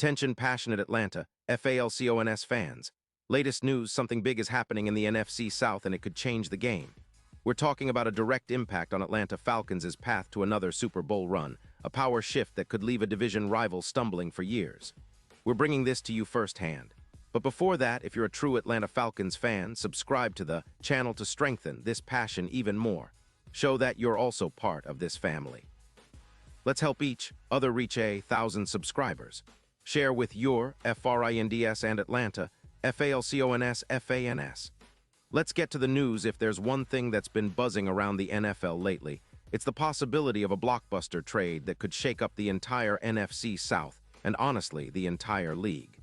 Attention passionate Atlanta, Falcons fans. Latest news, something big is happening in the NFC South and it could change the game. We're talking about a direct impact on Atlanta Falcons' path to another Super Bowl run, a power shift that could leave a division rival stumbling for years. We're bringing this to you firsthand. But before that, if you're a true Atlanta Falcons fan, subscribe to the channel to strengthen this passion even more. Show that you're also part of this family. Let's help each other reach 1,000 subscribers. Share with your FRINDS and Atlanta, FALCONS, FANS. Let's get to the news. If there's one thing that's been buzzing around the NFL lately, it's the possibility of a blockbuster trade that could shake up the entire NFC South and honestly, the entire league.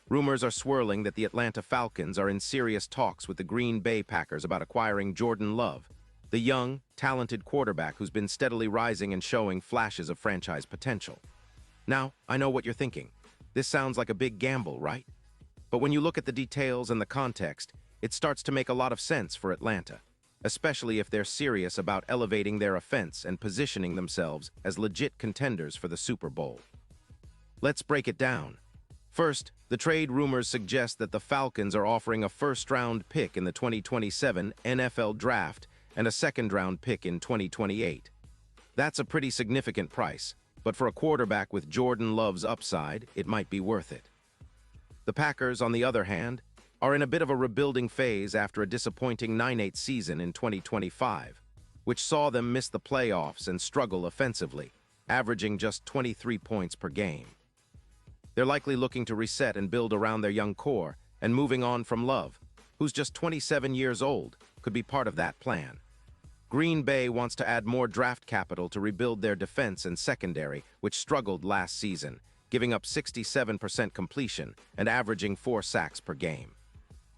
Rumors are swirling that the Atlanta Falcons are in serious talks with the Green Bay Packers about acquiring Jordan Love, the young, talented quarterback who's been steadily rising and showing flashes of franchise potential. Now, I know what you're thinking. This sounds like a big gamble, right? But when you look at the details and the context, it starts to make a lot of sense for Atlanta, especially if they're serious about elevating their offense and positioning themselves as legit contenders for the Super Bowl. Let's break it down. First, the trade rumors suggest that the Falcons are offering a first-round pick in the 2027 NFL Draft and a second-round pick in 2028. That's a pretty significant price, but for a quarterback with Jordan Love's upside, it might be worth it. The Packers, on the other hand, are in a bit of a rebuilding phase after a disappointing 9-8 season in 2025, which saw them miss the playoffs and struggle offensively, averaging just 23 points per game. They're likely looking to reset and build around their young core, and moving on from Love, who's just 27 years old, could be part of that plan. Green Bay wants to add more draft capital to rebuild their defense and secondary, which struggled last season, giving up 67% completion and averaging 4 sacks per game.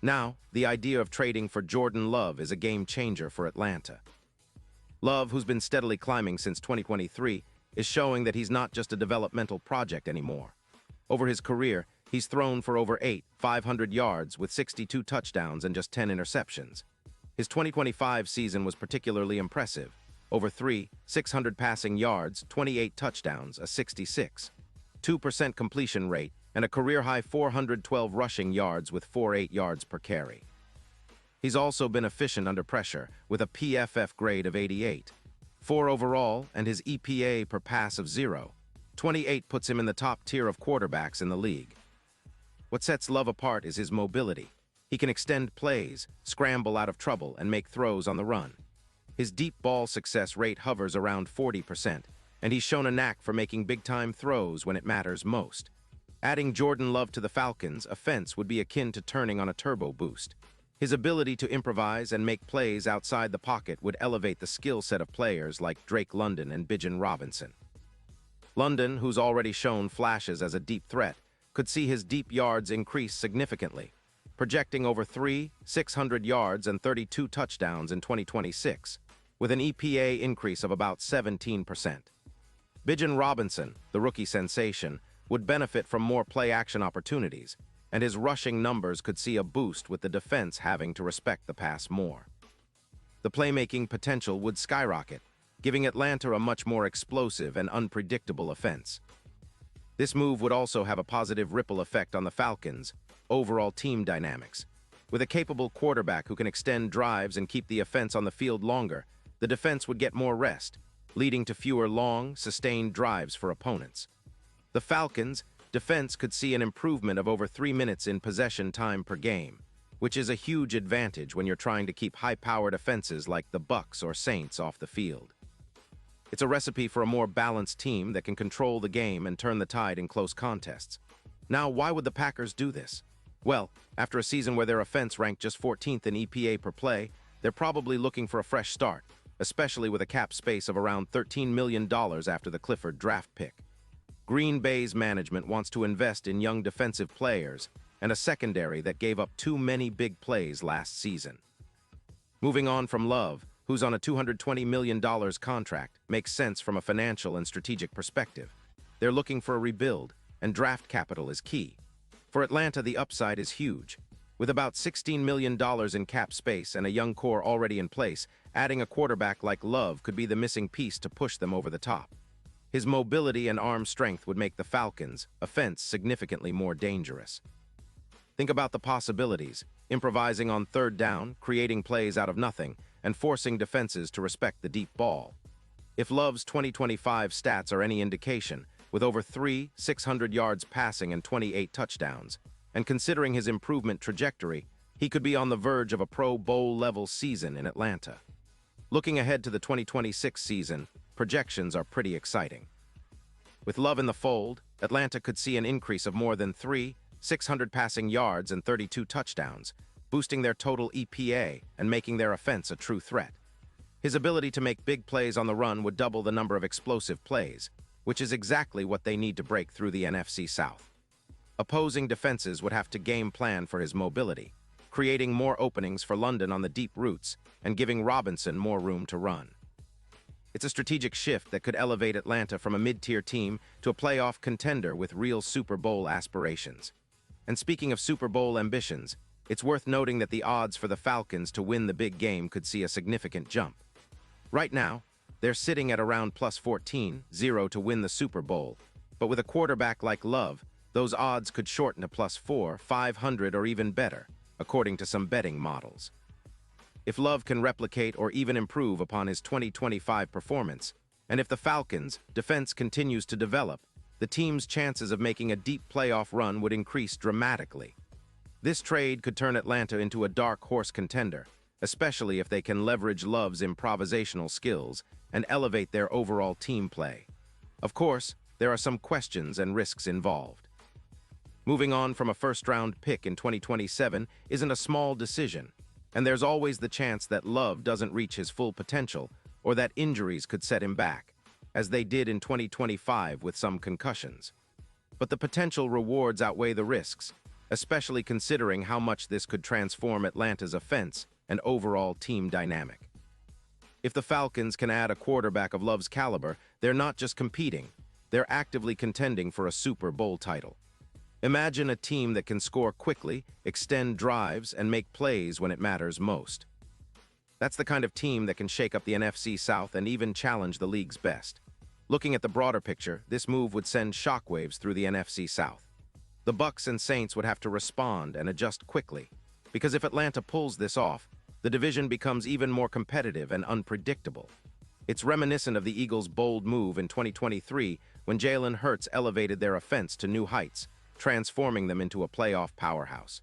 Now, the idea of trading for Jordan Love is a game-changer for Atlanta. Love, who's been steadily climbing since 2023, is showing that he's not just a developmental project anymore. Over his career, he's thrown for over 500 yards with 62 touchdowns and just 10 interceptions. His 2025 season was particularly impressive. Over 600 passing yards, 28 touchdowns, a 66.2% completion rate, and a career-high 412 rushing yards with 4.8 yards per carry. He's also been efficient under pressure, with a PFF grade of 88.4 overall, and his EPA per pass of 0.28 puts him in the top tier of quarterbacks in the league. What sets Love apart is his mobility. He can extend plays, scramble out of trouble, and make throws on the run. His deep ball success rate hovers around 40%, and he's shown a knack for making big-time throws when it matters most. Adding Jordan Love to the Falcons' offense would be akin to turning on a turbo boost. His ability to improvise and make plays outside the pocket would elevate the skill set of players like Drake London and Bijan Robinson. London, who's already shown flashes as a deep threat, could see his deep yards increase significantly, projecting over 600 yards and 32 touchdowns in 2026, with an EPA increase of about 17%. Bijan Robinson, the rookie sensation, would benefit from more play-action opportunities, and his rushing numbers could see a boost with the defense having to respect the pass more. The playmaking potential would skyrocket, giving Atlanta a much more explosive and unpredictable offense. This move would also have a positive ripple effect on the Falcons' overall team dynamics. With a capable quarterback who can extend drives and keep the offense on the field longer, the defense would get more rest, leading to fewer long, sustained drives for opponents. The Falcons' defense could see an improvement of over 3 minutes in possession time per game, which is a huge advantage when you're trying to keep high-powered offenses like the Bucs or Saints off the field. It's a recipe for a more balanced team that can control the game and turn the tide in close contests. Now, why would the Packers do this? Well, after a season where their offense ranked just 14th in EPA per play, they're probably looking for a fresh start, especially with a cap space of around $13 million after the Clifford draft pick. Green Bay's management wants to invest in young defensive players and a secondary that gave up too many big plays last season. Moving on from Love, who's on a $220 million contract, makes sense from a financial and strategic perspective. They're looking for a rebuild, and draft capital is key. For Atlanta, the upside is huge. With about $16 million in cap space and a young core already in place, adding a quarterback like Love could be the missing piece to push them over the top. His mobility and arm strength would make the Falcons' offense significantly more dangerous. Think about the possibilities: improvising on third down, creating plays out of nothing, and forcing defenses to respect the deep ball. If Love's 2025 stats are any indication, with over 600 yards passing and 28 touchdowns, and considering his improvement trajectory, he could be on the verge of a Pro Bowl-level season in Atlanta. Looking ahead to the 2026 season, projections are pretty exciting. With Love in the fold, Atlanta could see an increase of more than 600 passing yards and 32 touchdowns, boosting their total EPA and making their offense a true threat. His ability to make big plays on the run would double the number of explosive plays, which is exactly what they need to break through the NFC South. Opposing defenses would have to game plan for his mobility, creating more openings for London on the deep routes and giving Robinson more room to run. It's a strategic shift that could elevate Atlanta from a mid-tier team to a playoff contender with real Super Bowl aspirations. And speaking of Super Bowl ambitions, it's worth noting that the odds for the Falcons to win the big game could see a significant jump. Right now, they're sitting at around plus 14-0 to win the Super Bowl, but with a quarterback like Love, those odds could shorten to plus 500 or even better, according to some betting models. If Love can replicate or even improve upon his 2025 performance, and if the Falcons' defense continues to develop, the team's chances of making a deep playoff run would increase dramatically. This trade could turn Atlanta into a dark horse contender, especially if they can leverage Love's improvisational skills and elevate their overall team play. Of course, there are some questions and risks involved. Moving on from a first-round pick in 2027 isn't a small decision, and there's always the chance that Love doesn't reach his full potential or that injuries could set him back, as they did in 2025 with some concussions. But the potential rewards outweigh the risks, especially considering how much this could transform Atlanta's offense and overall team dynamic. If the Falcons can add a quarterback of Love's caliber, they're not just competing, they're actively contending for a Super Bowl title. Imagine a team that can score quickly, extend drives, and make plays when it matters most. That's the kind of team that can shake up the NFC South and even challenge the league's best. Looking at the broader picture, this move would send shockwaves through the NFC South. The Bucs and Saints would have to respond and adjust quickly, because if Atlanta pulls this off, the division becomes even more competitive and unpredictable. It's reminiscent of the Eagles' bold move in 2023 when Jalen Hurts elevated their offense to new heights, transforming them into a playoff powerhouse.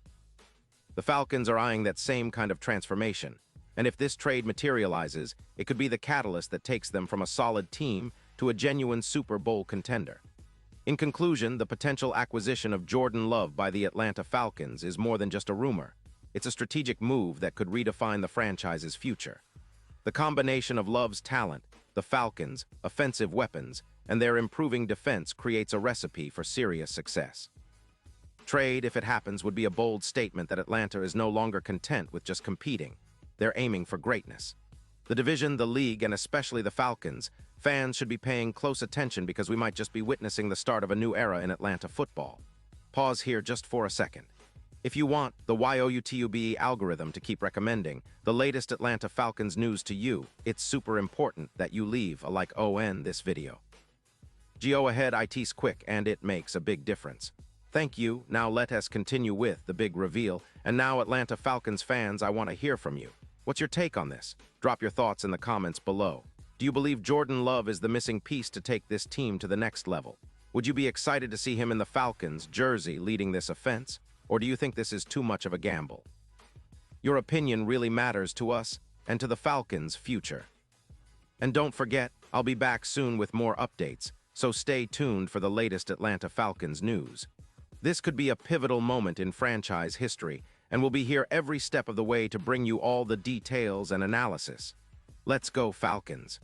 The Falcons are eyeing that same kind of transformation, and if this trade materializes, it could be the catalyst that takes them from a solid team to a genuine Super Bowl contender. In conclusion, the potential acquisition of Jordan Love by the Atlanta Falcons is more than just a rumor. It's a strategic move that could redefine the franchise's future. The combination of Love's talent, the Falcons' offensive weapons, and their improving defense creates a recipe for serious success. Trade, if it happens, would be a bold statement that Atlanta is no longer content with just competing. They're aiming for greatness. The division, the league, and especially the Falcons, fans should be paying close attention because we might just be witnessing the start of a new era in Atlanta football. Pause here just for a second. If you want the YOUTUBE algorithm to keep recommending the latest Atlanta Falcons news to you, it's super important that you leave a like on this video. Go ahead, it's quick and it makes a big difference. Thank you. Now let us continue with the big reveal. And now, Atlanta Falcons fans, I want to hear from you. What's your take on this? Drop your thoughts in the comments below. Do you believe Jordan Love is the missing piece to take this team to the next level? Would you be excited to see him in the Falcons jersey leading this offense? Or do you think this is too much of a gamble? Your opinion really matters to us and to the Falcons' future. And don't forget, I'll be back soon with more updates, so stay tuned for the latest Atlanta Falcons news. This could be a pivotal moment in franchise history, and we'll be here every step of the way to bring you all the details and analysis. Let's go, Falcons!